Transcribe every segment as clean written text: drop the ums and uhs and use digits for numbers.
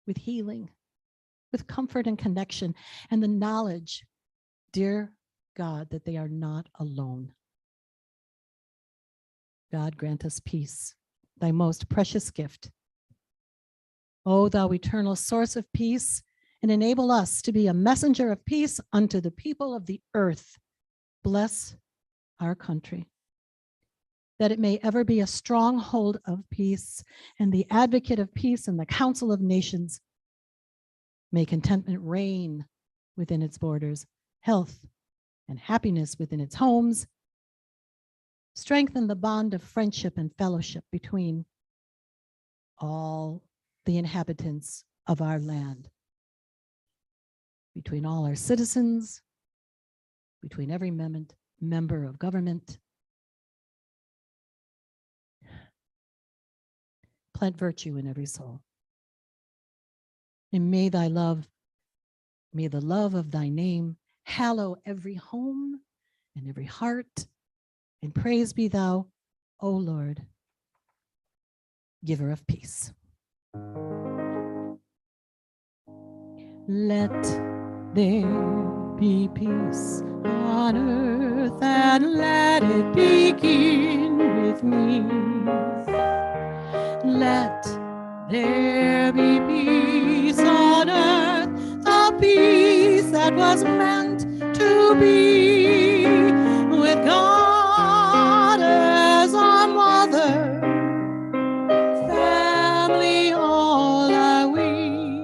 with healing, with comfort and connection, and the knowledge, dear God, that they are not alone. God, grant us peace, thy most precious gift. O thou eternal source of peace, and enable us to be a messenger of peace unto the people of the earth. Bless our country, that it may ever be a stronghold of peace and the advocate of peace in the council of nations. May contentment reign within its borders, health and happiness within its homes. Strengthen the bond of friendship and fellowship between all the inhabitants of our land, between all our citizens, between every member of government. Plant virtue in every soul. And may the love of thy name hallow every home and every heart. And praise be thou, O Lord, giver of peace. Let there be peace on earth, and let it begin with me. Let there be peace on earth, the peace that was meant to be, with God as our mother, family all are we.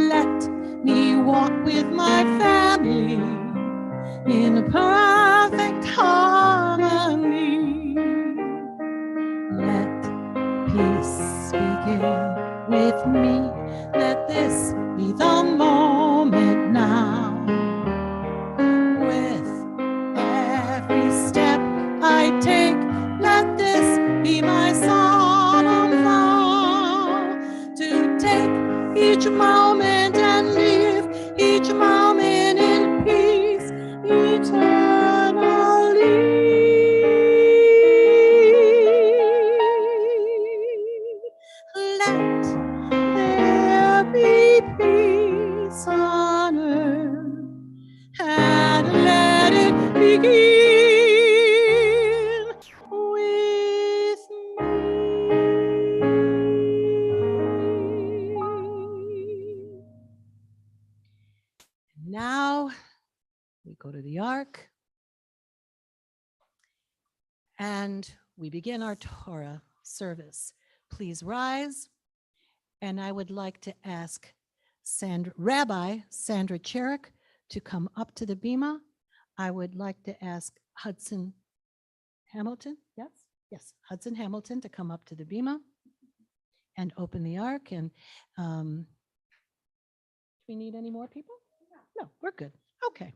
Let me walk with my family in perfect harmony. Let peace begin with me. Let this be the moment now. With every step I take, let this be my solemn vow, to take each moment and live each moment in peace eternally. Let there be peace on earth, and let it begin with me. Now we go to the Ark and we begin our Torah service. Please rise, and I would like to ask Rabbi Sandra Cherrick to come up to the bima. I would like to ask Hudson Hamilton, yes, Hudson Hamilton to come up to the bima and open the Ark. And do we need any more people? No, we're good. Okay.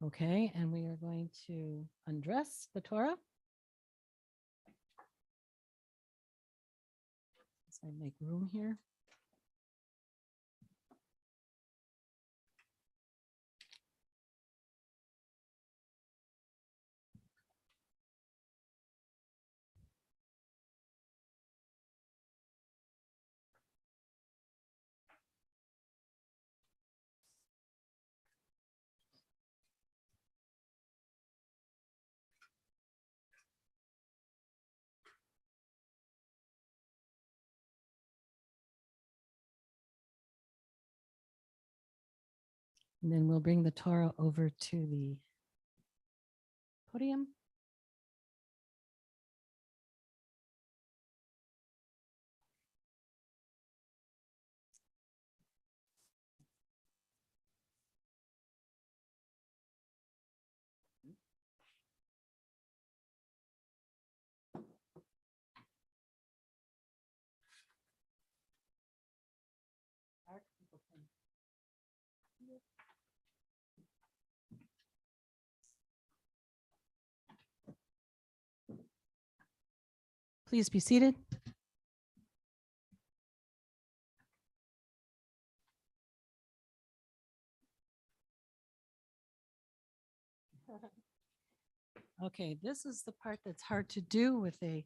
Okay, and we are going to undress the Torah. As I make room here. And then we'll bring the Torah over to the podium. Please be seated. Okay, this is the part that's hard to do with a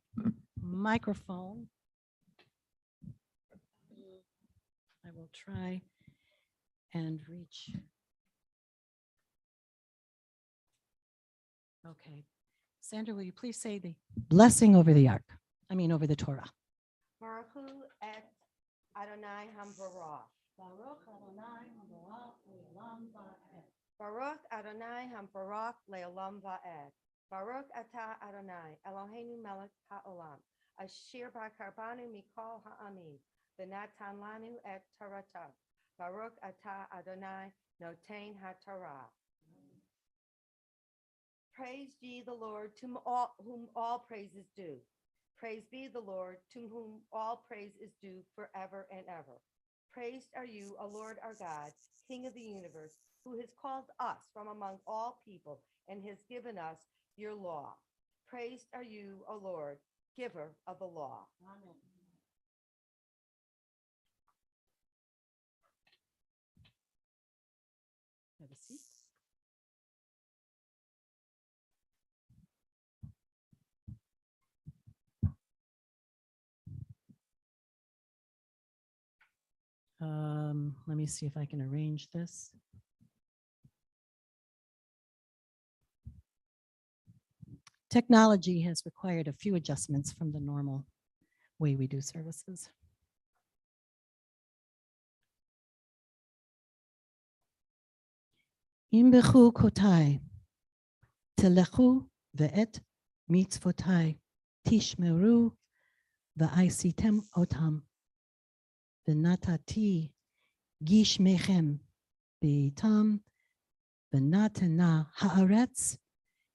microphone. I will try and reach. Okay. Sandra, will you please say the blessing over the ark? Over the Torah. Baruch hu et Adonai hamvarach. Baruch Adonai hamvarach le'olam va'ed. Baruch atah Adonai Eloheinu melech ha'olam. Asher b'karbanu mikol ha'amim. V'natan lanu et toratav. Baruch atah Adonai noten ha'torah. Praise ye the Lord, to whom all praise is due. Praise be the Lord, to whom all praise is due forever and ever. Praised are you, O Lord our God, King of the universe, who has called us from among all people and has given us your law. Praised are you, O Lord, giver of the law. Amen. Have a seat. Let me see if I can arrange this. Technology has required a few adjustments from the normal way we do services. Imbechu kotai, telechu ve'et mitzvotai, tishmeru ve'aisitem otam. V'natati gishmechem beitam v'natena haaretz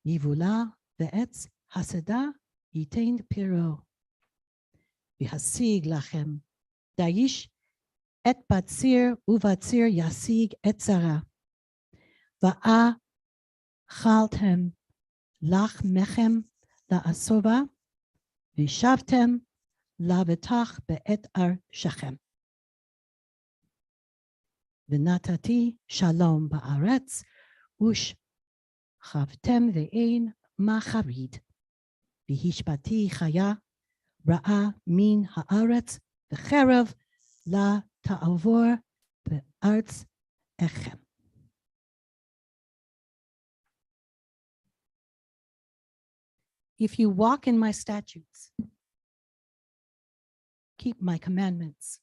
yivula ve'etz haseda yitain piro v'hasig lachem dayish et batzir uvatzir yasig et zara va'achaltem lach mechem la'asova v'shavtem lavetach be'et ar shechem. V'natati shalom ba'aretz ush chavtem ve'ein macharid v'hishbati chaya ra'a min haaretz v'cherev la ta'avor be'artz echem. If you walk in my statutes, keep my commandments,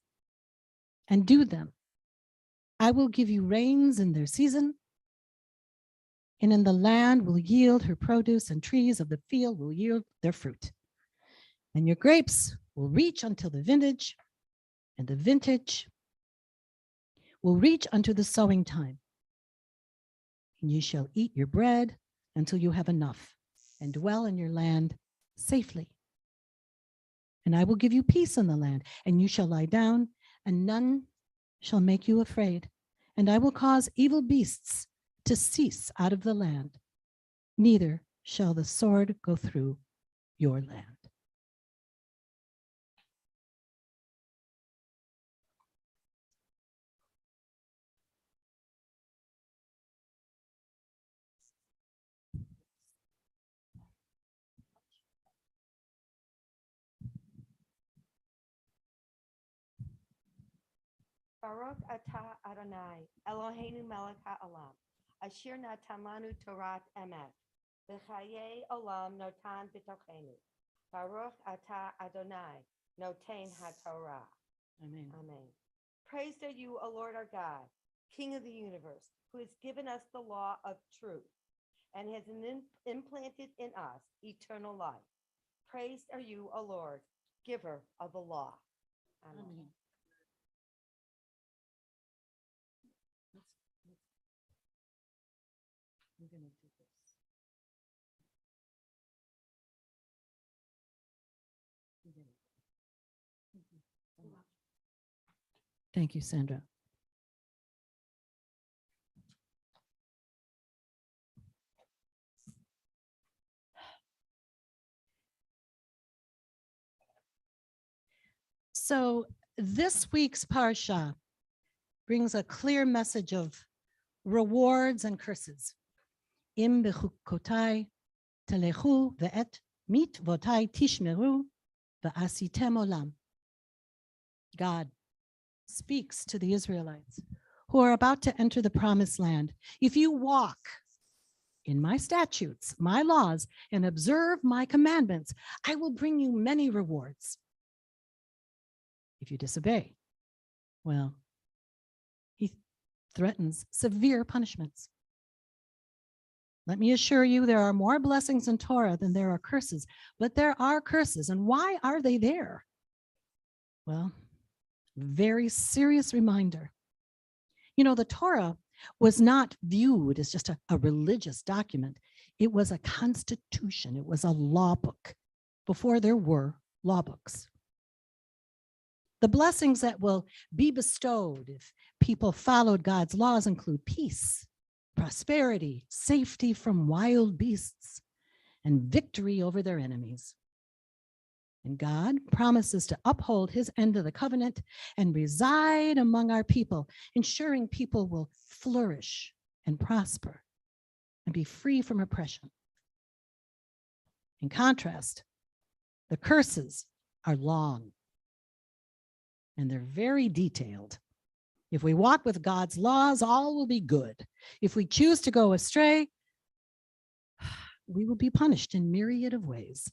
and do them, I will give you rains in their season, and in the land will yield her produce, and trees of the field will yield their fruit. And your grapes will reach until the vintage, and the vintage will reach unto the sowing time. And you shall eat your bread until you have enough, and dwell in your land safely. And I will give you peace in the land, and you shall lie down, and none shall make you afraid. And I will cause evil beasts to cease out of the land, neither shall the sword go through your land. Baruch atah Adonai Eloheinu melech ha'olam. Asher natan lanu Torat emet. V'chaye olam notan b'tochenu. Baruch atah Adonai noten ha'torah. Amen. Amen. Praised are you, O Lord our God, King of the universe, who has given us the law of truth and has implanted in us eternal life. Praised are you, O Lord, giver of the law. Amen. Amen. I'm going to do this. Thank you, Sandra. So this week's parsha brings a clear message of rewards and curses. Im bechukotai telechu ve'et mitvotai tishmeru ve'asitem olam. God speaks to the Israelites who are about to enter the promised land. If you walk in my statutes, my laws, and observe my commandments, I will bring you many rewards. If you disobey, well, he threatens severe punishments. Let me assure you, there are more blessings in Torah than there are curses, but there are curses. And why are they there? Well, very serious reminder. You know, the Torah was not viewed as just a religious document. It was a constitution. It was a law book before there were law books. The blessings that will be bestowed if people followed God's laws include peace, prosperity, safety from wild beasts, and victory over their enemies. And God promises to uphold his end of the covenant and reside among our people, ensuring people will flourish and prosper and be free from oppression. In contrast, the curses are long and they're very detailed. If we walk with God's laws, all will be good. If we choose to go astray, we will be punished in myriad of ways.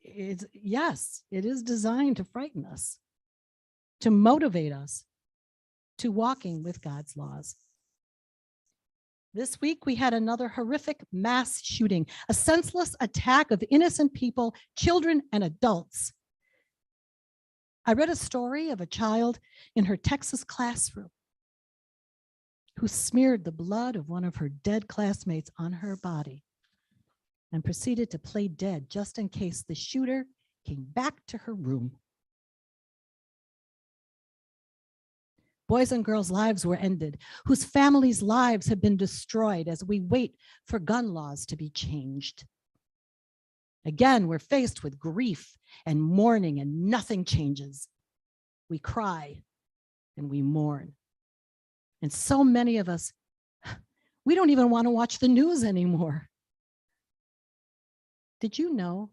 Yes, it is designed to frighten us, to motivate us to walking with God's laws. This week, we had another horrific mass shooting, a senseless attack of innocent people, children and adults. I read a story of a child in her Texas classroom who smeared the blood of one of her dead classmates on her body and proceeded to play dead just in case the shooter came back to her room. Boys and girls' lives were ended, whose families' lives have been destroyed as we wait for gun laws to be changed. Again, we're faced with grief and mourning, and nothing changes. We cry and we mourn. And so many of us, we don't even want to watch the news anymore. Did you know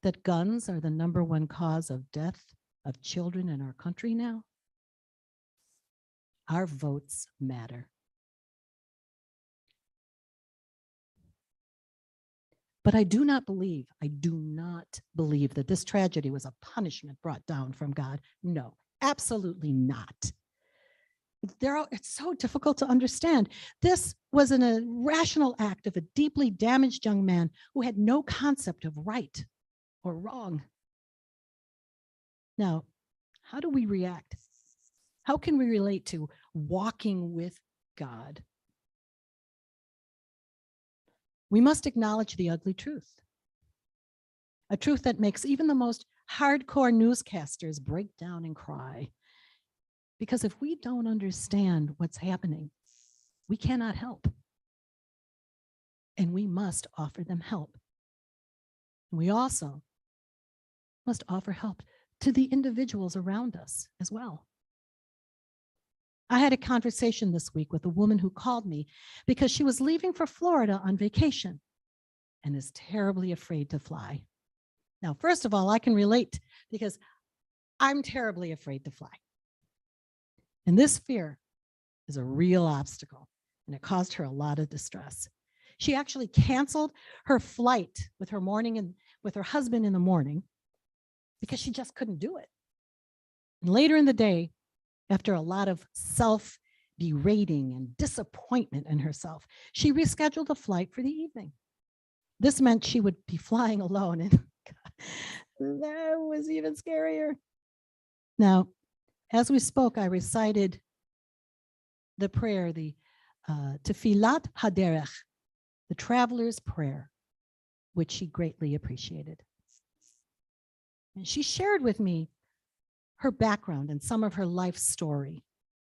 that guns are the #1 cause of death of children in our country now? Our votes matter. But I do not believe that this tragedy was a punishment brought down from God. No, absolutely not. It's so difficult to understand. This was an irrational act of a deeply damaged young man who had no concept of right or wrong. Now, how do we react? How can we relate to walking with God? We must acknowledge the ugly truth, a truth that makes even the most hardcore newscasters break down and cry. Because if we don't understand what's happening, we cannot help. And we must offer them help. We also must offer help to the individuals around us as well. I had a conversation this week with a woman who called me because she was leaving for Florida on vacation and is terribly afraid to fly. Now, first of all, I can relate because I'm terribly afraid to fly. And this fear is a real obstacle, and it caused her a lot of distress. She actually canceled her flight with her husband in the morning because she just couldn't do it. And later in the day, after a lot of self-berating and disappointment in herself, she rescheduled the flight for the evening. This meant she would be flying alone, and that was even scarier. Now, as we spoke, I recited the prayer, the Tefillat Haderech, the traveler's prayer, which she greatly appreciated. And she shared with me her background and some of her life story.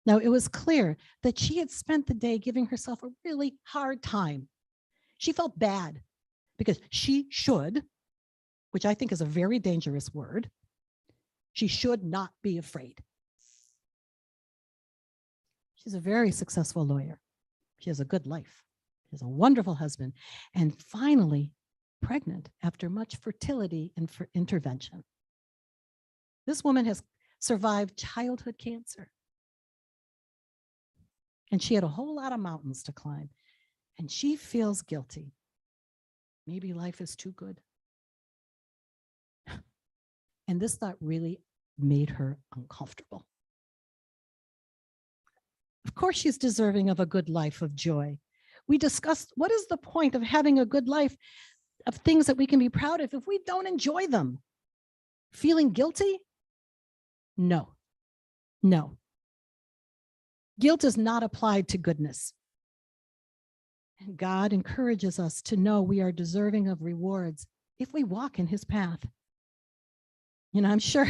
Now, it was clear that she had spent the day giving herself a really hard time. She felt bad because she should, which I think is a very dangerous word, She should not be afraid. She's a very successful lawyer. She has a good life. She has a wonderful husband, and finally pregnant after much fertility and for intervention. This woman has survived childhood cancer. And she had a whole lot of mountains to climb. And she feels guilty. Maybe life is too good. And this thought really made her uncomfortable. Of course, she's deserving of a good life of joy. We discussed what is the point of having a good life of things that we can be proud of if we don't enjoy them? Feeling guilty? No. No. Guilt is not applied to goodness. And God encourages us to know we are deserving of rewards if we walk in his path. You know, I'm sure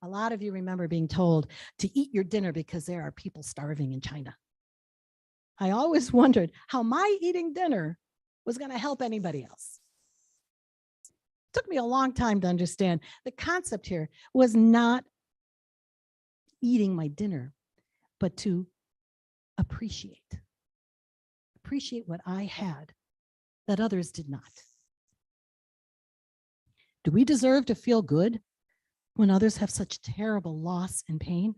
a lot of you remember being told to eat your dinner because there are people starving in China. I always wondered how my eating dinner was going to help anybody else. It took me a long time to understand the concept here was not eating my dinner, but to appreciate what I had that others did not. Do we deserve to feel good when others have such terrible loss and pain?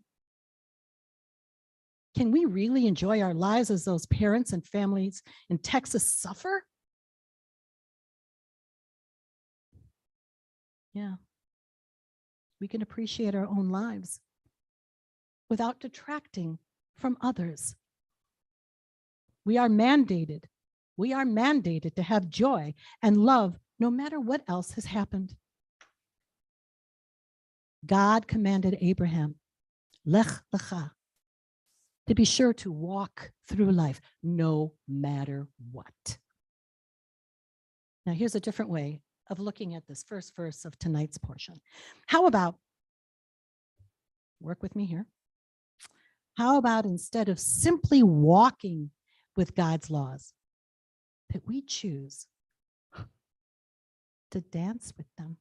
Can we really enjoy our lives as those parents and families in Texas suffer? Yeah. We can appreciate our own lives without detracting from others. We are mandated to have joy and love no matter what else has happened. God commanded Abraham, Lech lecha, to be sure to walk through life no matter what. Now, here's a different way of looking at this first verse of tonight's portion. How about, work with me here. How about instead of simply walking with God's laws, that we choose to dance with them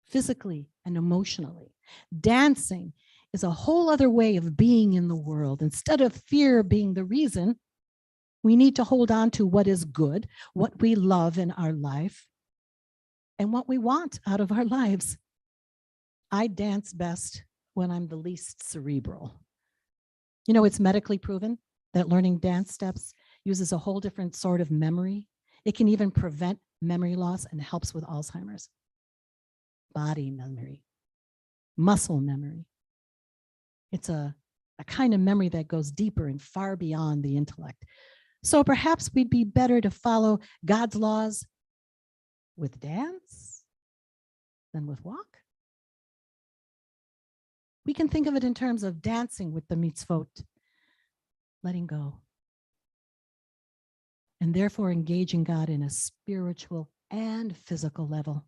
physically and emotionally. Dancing is a whole other way of being in the world. Instead of fear being the reason, we need to hold on to what is good, what we love in our life, and what we want out of our lives. I dance best when I'm the least cerebral. You know, it's medically proven that learning dance steps uses a whole different sort of memory. It can even prevent memory loss and helps with Alzheimer's. Body memory, muscle memory. It's a kind of memory that goes deeper and far beyond the intellect. So perhaps we'd be better to follow God's laws with dance than with walk. We can think of it in terms of dancing with the mitzvot, letting go, and therefore engaging God in a spiritual and physical level.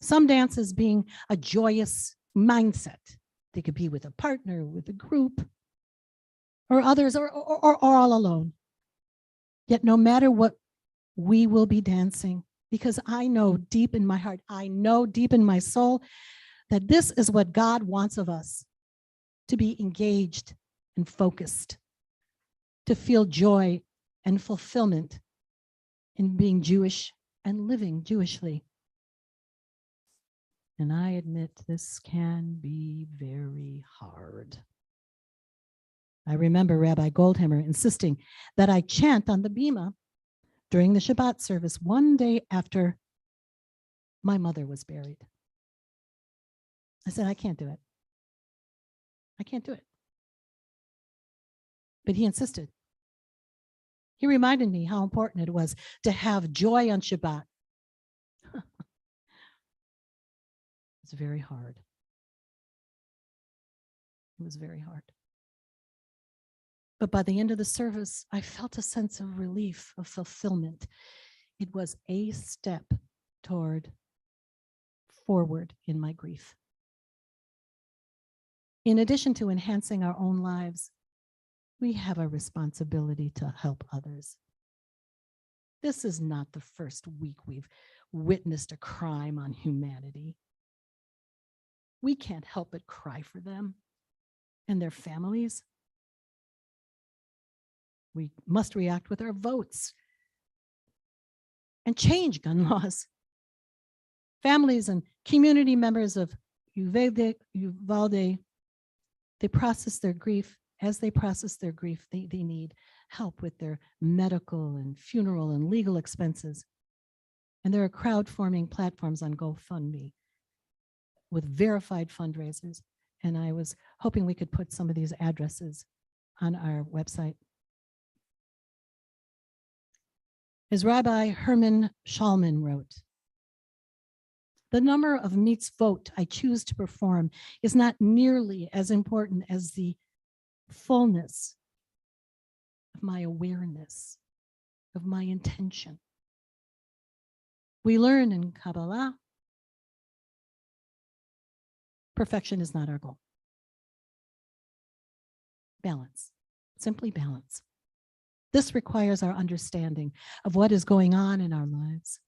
Some dances being a joyous mindset. They could be with a partner, with a group, or others, or all alone. Yet no matter what, we will be dancing, because I know deep in my heart, I know deep in my soul that this is what God wants of us, to be engaged and focused, to feel joy and fulfillment in being Jewish and living Jewishly. And I admit this can be very hard. I remember Rabbi Goldhammer insisting that I chant on the bima during the Shabbat service one day after my mother was buried. I said, I can't do it. I can't do it. But he insisted. He reminded me how important it was to have joy on Shabbat. It's very hard. It was very hard. But by the end of the service, I felt a sense of relief, of fulfillment. It was a step toward forward in my grief. In addition to enhancing our own lives, we have a responsibility to help others. This is not the first week witnessed a crime on humanity. We can't help but cry for them and their families. We must react with our votes and change gun laws. Families and community members of Uvalde, they process their grief. As they process their grief, they need help with their medical and funeral and legal expenses. And there are crowdfunding platforms on GoFundMe with verified fundraisers. And I was hoping we could put some of these addresses on our website. As Rabbi Herman Schalman wrote, the number of mitzvot I choose to perform is not nearly as important as the fullness of my awareness, of my intention. We learn in Kabbalah, perfection is not our goal. Balance, simply balance. This requires our understanding of what is going on in our lives,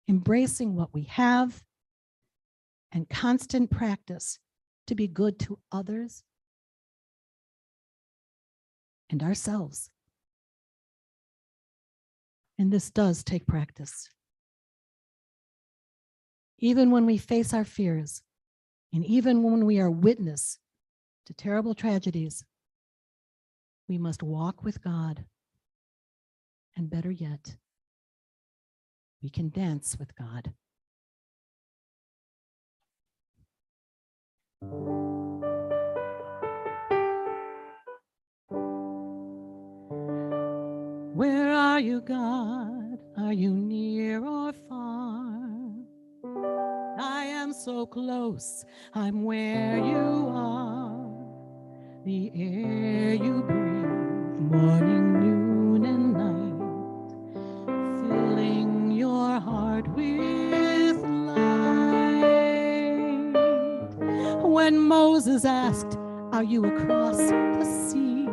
embracing what we have, and constant practice to be good to others and ourselves. And this does take practice. Even when we face our fears, and even when we are witness to terrible tragedies, we must walk with God. And better yet, we can dance with God. Where are you, God? Are you near or far? I am so close, I'm where you are. The air you breathe, morning, noon, and night, filling your heart with light. When Moses asked, are you across the seas?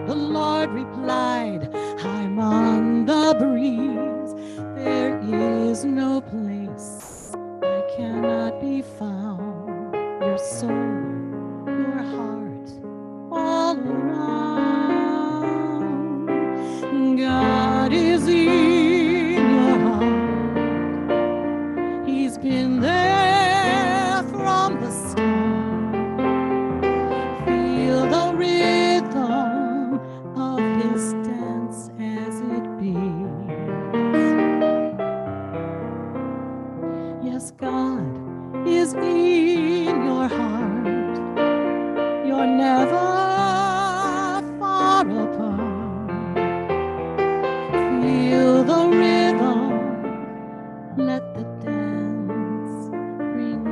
The Lord replied, I'm on the breeze. There is no place I cannot be found. Your soul, your heart, all around. God is in your heart. He's been there from the start. Feel the rhythm of his dance as it beats. Yes, God is in your heart. You're never far apart. Feel the rhythm, let the dance bring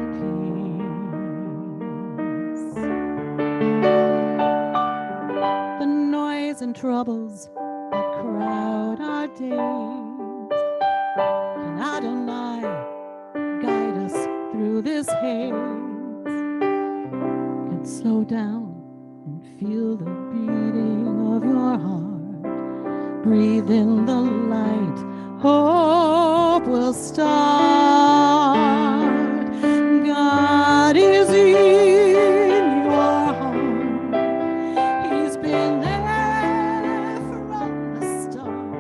peace. The noise and troubles that crowd our days, can Adonai guide us through this haze? Can slow down and feel the beating of your heart. Breathe in the light, hope will start. God is in your heart. He's been there from the start.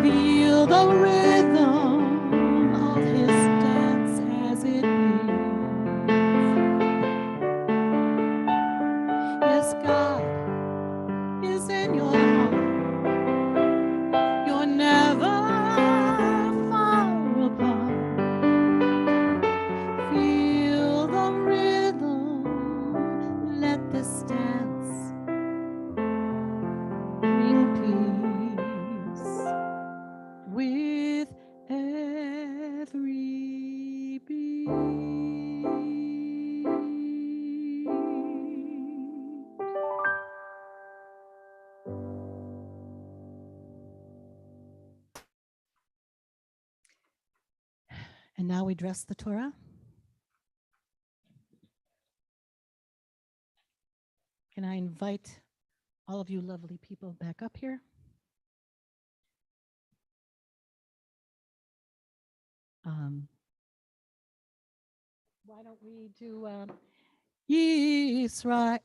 Feel the rhythm of his dance as it beats. Yes, God is in your heart. You're never far apart. Feel the rhythm, let this dance bring peace with every beat. And now we dress the Torah. Can I invite all of you lovely people back up here? Why don't we do Yisrael,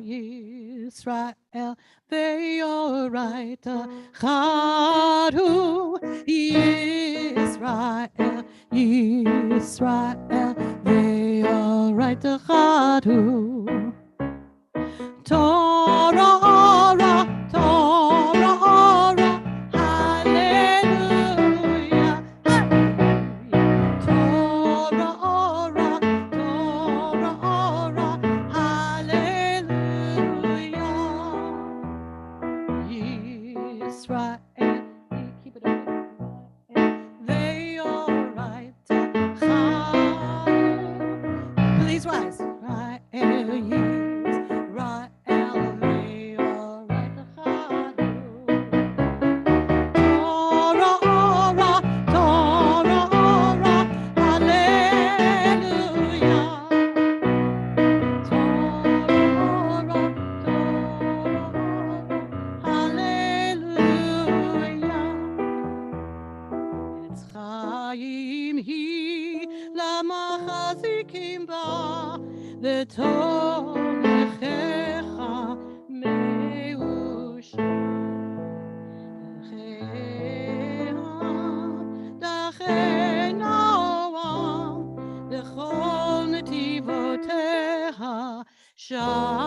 Yisrael, ve'oraita chadu. Yisrael, Yisrael, ve'oraita chadu. Torah, Torah, hallelujah, hallelujah. Torah, Torah, hallelujah. Yisrael, keep it open. They all right. Please rise. Right, למחזיקים בה ותומכיך מאושר. דרכי נועם לכל נתיבותיה שלום.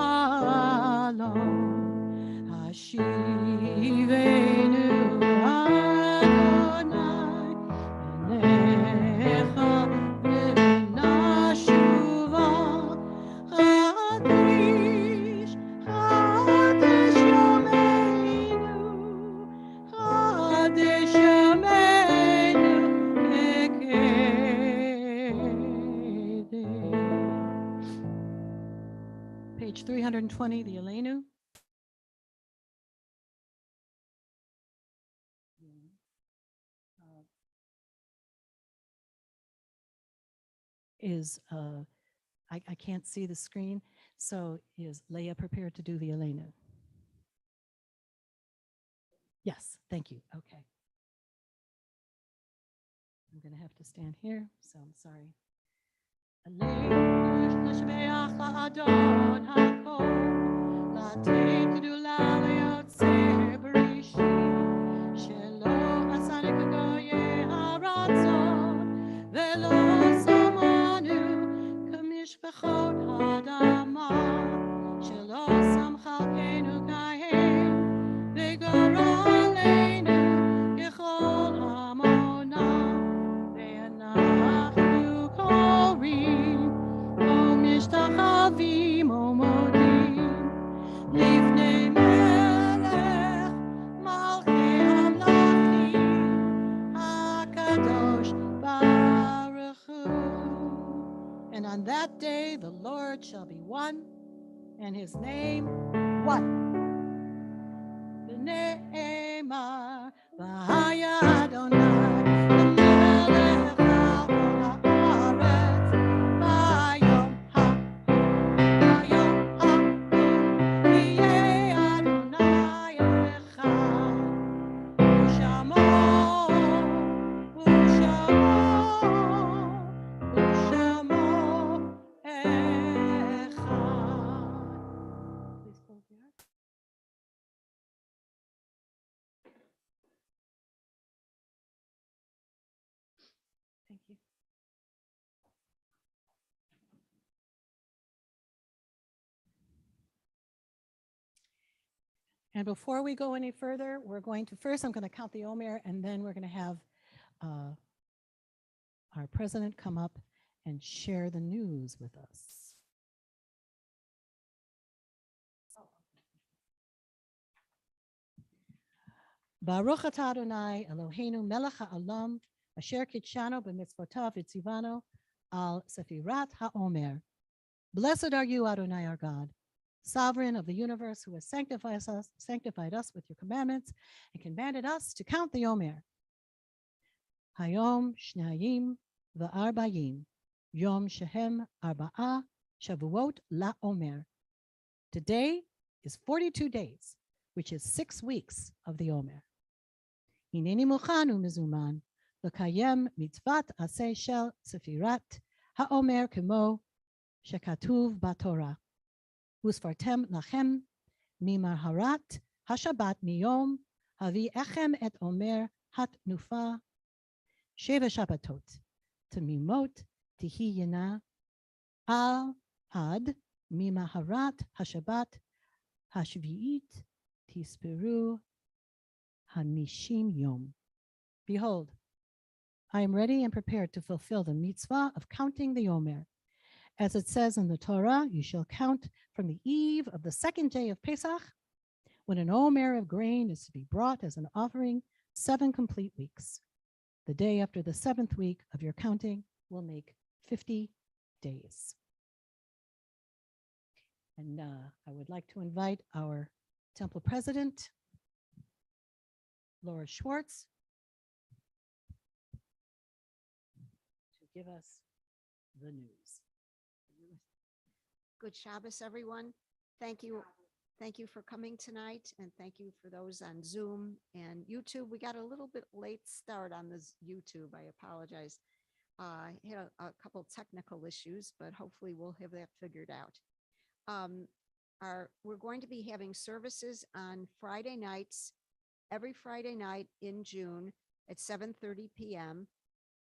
השיבנו אדוני אליך ונשובה. חדש ימינו, חדש ימינו כקדם. Page 320, the Elenu. Is I can't see the screen, so is Leah prepared to do the Elenu? Yes, thank you. Okay. I'm going to have to stand here, so I'm sorry. משפחות האדמה שלא שם חלקנו כהם וגורלנו ככל המונה ואנחנו קוראים או משתחווים או מודים לפני מלך מלכי המלכים הקדוש ברוך הוא. And on that day, the Lord shall be one, and his name, what? V'ne'emar, v'haya Adonai, v'melech ha'ol ha'aretz, v'yom ha'hu, v'yeh Adonai echad, u'shamo, Thank you. And before we go any further, we're going to first, I'm going to count the Omer, and then we're going to have our president come up and share the news with us. Baruch atah Adonai Eloheinu melech ha'olam asher kitshanu b'mitzvotav v'tzivanu al sefirat ha'omer. Blessed are you, Adonai, our God, sovereign of the universe, who has sanctified us with your commandments and commanded us to count the Omer. Hayom shnayim v'arbayim yom shehem arba'a shavuot la'omer. Today is 42 days, which is 6 weeks of the Omer. Hineni muchanu mizuman l'kayem mitzvat aseh shel sefirat Ha'omer kemo shekatuv batorah. Usfartem lachem mimaharat hashabat miyom havi echem et omer hat nufa sheva shabbatot tamimot tihiyena al had mimaharat hashabat hashviit tispiru hamishim yom. Behold, I am ready and prepared to fulfill the mitzvah of counting the Omer. As it says in the Torah, you shall count from the eve of the second day of Pesach, when an Omer of grain is to be brought as an offering, 7 complete weeks. The day after the 7th week of your counting will make 50 days. And I would like to invite our temple president, Laura Schwartz, to give us the news. Good Shabbos, everyone. Thank you. Thank you for coming tonight, and thank you for those on Zoom and YouTube. We got a little bit late start on this YouTube. I apologize. I had a couple technical issues, but hopefully we'll have that figured out. We're going to be having services on Friday nights, every Friday night in June at 7:30 p.m.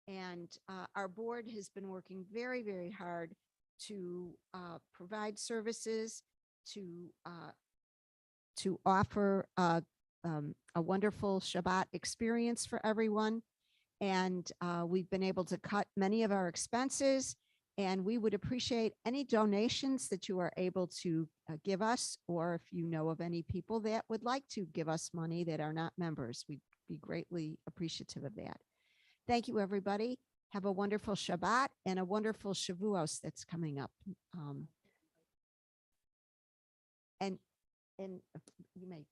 And our board has been working very, very hard to provide services, to offer a wonderful Shabbat experience for everyone. And we've been able to cut many of our expenses, and we would appreciate any donations that you are able to give us, or if you know of any people that would like to give us money that are not members, we'd be greatly appreciative of that. Thank you, everybody. Have a wonderful Shabbat and a wonderful Shavuos that's coming up. And you may,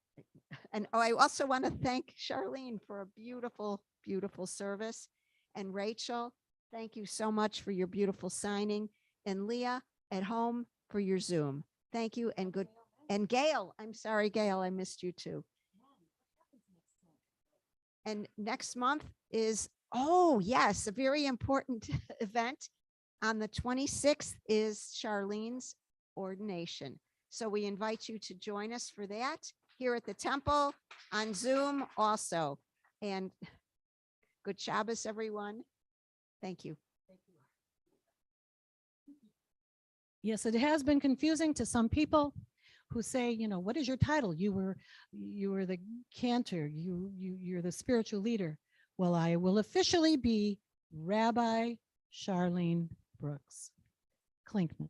and I also want to thank Charlene for a beautiful, beautiful service. And Rachel, thank you so much for your beautiful signing. And Leah at home for your Zoom. Thank you and good. And Gail, I'm sorry, Gail, I missed you too. And next month is, oh yes, a very important event. On the 26th is Charlene's ordination. So we invite you to join us for that here at the temple, on Zoom also. And good Shabbos, everyone. Thank you. Yes, it has been confusing to some people who say, you know, what is your title? You were the cantor, you're the spiritual leader. Well, I will officially be Rabbi Charlene Brooks Klinkman,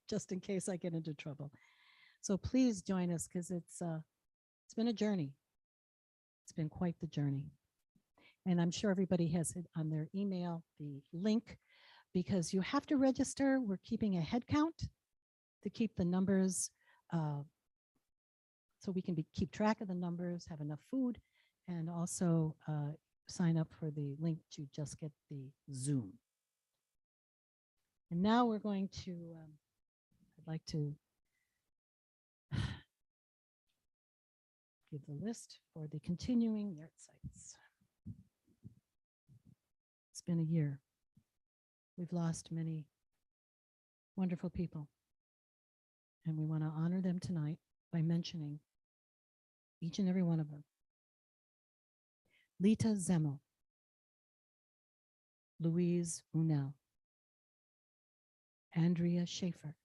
just in case I get into trouble. So please join us, because it's been a journey. It's been quite the journey. And I'm sure everybody has it on their email, the link, because you have to register. We're keeping a head count to keep the numbers, so we can keep track of the numbers, have enough food, and also sign up for the link to just get the Zoom. And now we're going to, I'd like to give the list for the continuing yard sites. It's been a year. We've lost many wonderful people, and we want to honor them tonight by mentioning each and every one of them. Lita Zemmel, Louise Unel, Andrea Schaefer,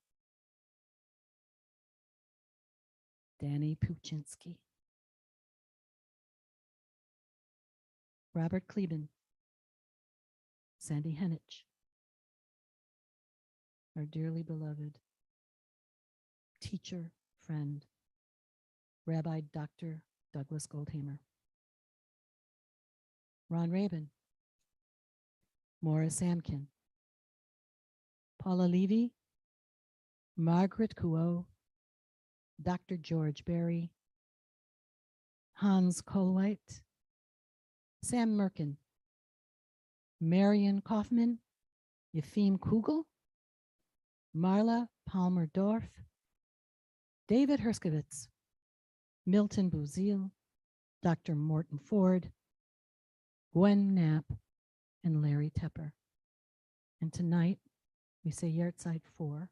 Danny Puchinski, Robert Kleben, Sandy Henich, our dearly beloved teacher, friend, Rabbi Dr. Douglas Goldhamer, Ron Rabin, Morris Amkin, Paula Levy, Margaret Kuo, Dr. George Berry, Hans Kohlweit, Sam Merkin, Marion Kaufman, Yefim Kugel, Marla Palmer-Dorf, David Herskowitz, Milton Buzil, Dr. Morton Ford, Gwen Knapp, and Larry Tepper. And tonight, we say Yahrzeit for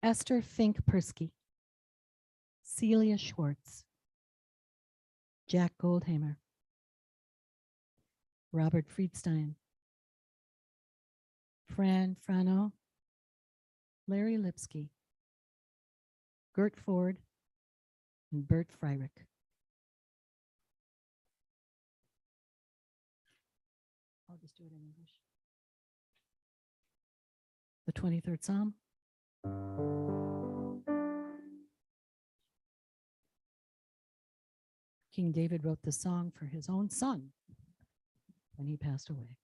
Esther Fink Persky, Celia Schwartz, Jack Goldhamer, Robert Friedstein, Fran Frano, Larry Lipsky, Gert Ford, and Bert Freilich. I'll just do it in English. The 23rd Psalm. King David wrote the song for his own son when he passed away.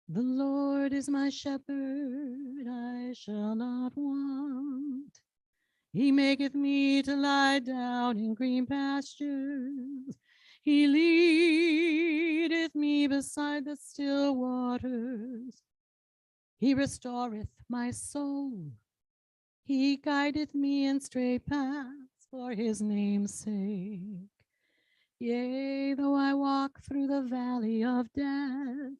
The Lord is my shepherd, I shall not want. He maketh me to lie down in green pastures. He leadeth me beside the still waters. He restoreth my soul. He guideth me in straight paths for his name's sake. Yea, though I walk through the valley of death,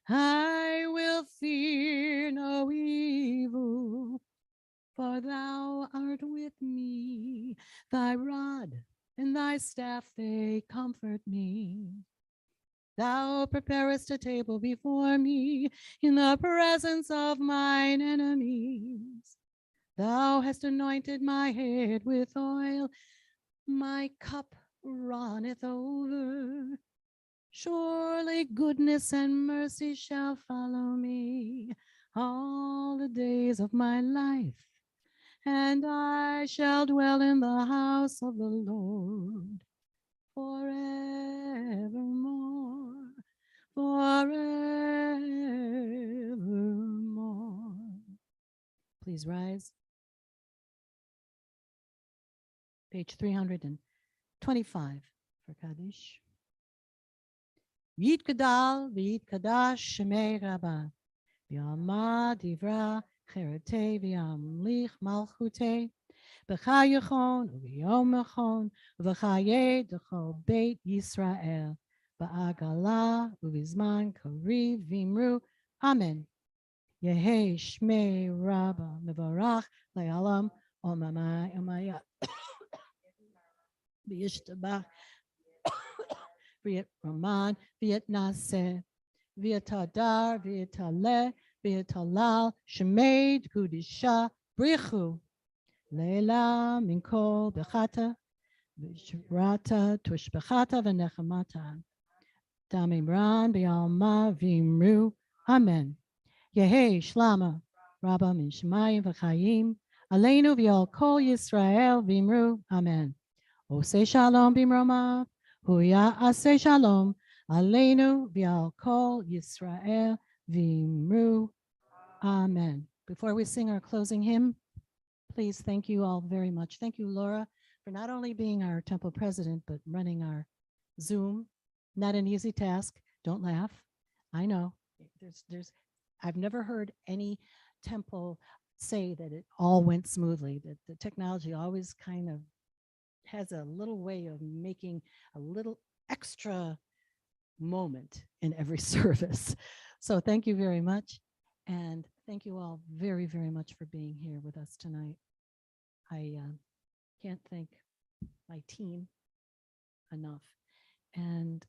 I will fear no evil, for thou art with me. Thy rod and thy staff, they comfort me. Thou preparest a table before me in the presence of mine enemies. Thou hast anointed my head with oil, my cup runneth over. Surely goodness and mercy shall follow me all the days of my life, and I shall dwell in the house of the Lord forevermore, forevermore. Please rise. Page 325 for Kaddish. Yitgadal v'yitkadash shemei Rabbah, v'yama divra cherete v'yamlich malchute, b'cha yachon u'v'yom yachon u'v'chaye d'chol beit Yisrael, ba'agala u'v'zman kariv v'imru. Amen. Yehi shmei Rabbah mevarach le'alam omamai omaya v'yishtabach Viet Roman, Viet Nase, Viet Tadar, Viet Tale, Viet Talal, Shemed, Gudisha, Brichu, Leila, Minkol, Bechata, Vishrata, Tushbechata, Venechamata, Damimran, Bialma, Vimru, Amen. Yehe, Shlama, Rabba, Mishmayim, Vachayim, Aleinu, Vial, Kol Yisrael, Vimru, Amen. Ose Shalom, Bimroma, Huya Aseh Shalom, Aleinu v'al kol Yisrael v'imru. Amen. Before we sing our closing hymn, please thank you all very much. Thank you, Laura, for not only being our temple president, but running our Zoom. Not an easy task. Don't laugh. I know. I've never heard any temple say that it all went smoothly, that the technology always kind of has a little way of making a little extra moment in every service. So thank you very much. And thank you all very, very much for being here with us tonight. I can't thank my team enough. And,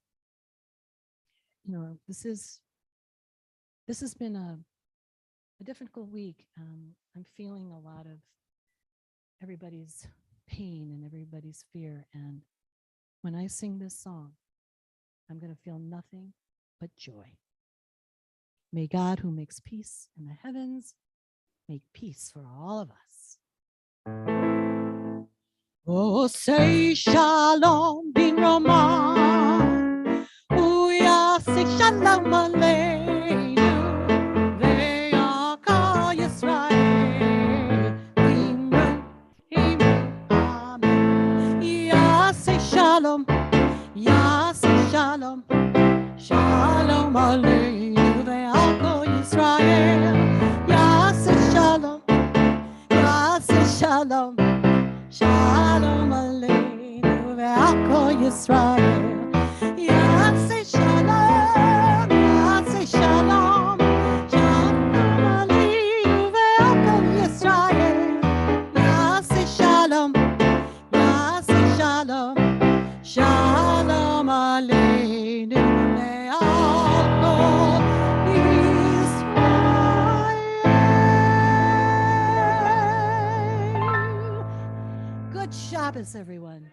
you know, this has been a difficult week. I'm feeling a lot of everybody's pain and everybody's fear. And when I sing this song, I'm going to feel nothing but joy. May God, who makes peace in the heavens, make peace for all of us. Oh, say shalom bin roman, uya say shalom aleinu, ve'aka Yisrael, imru, amen. Ya say shalom, shalom aleinu, ve'aka Yisrael, ya say shalom, shalom. Shalom aleinu ve'al Yisrael. Yaseh shalom, Shabbos, everyone.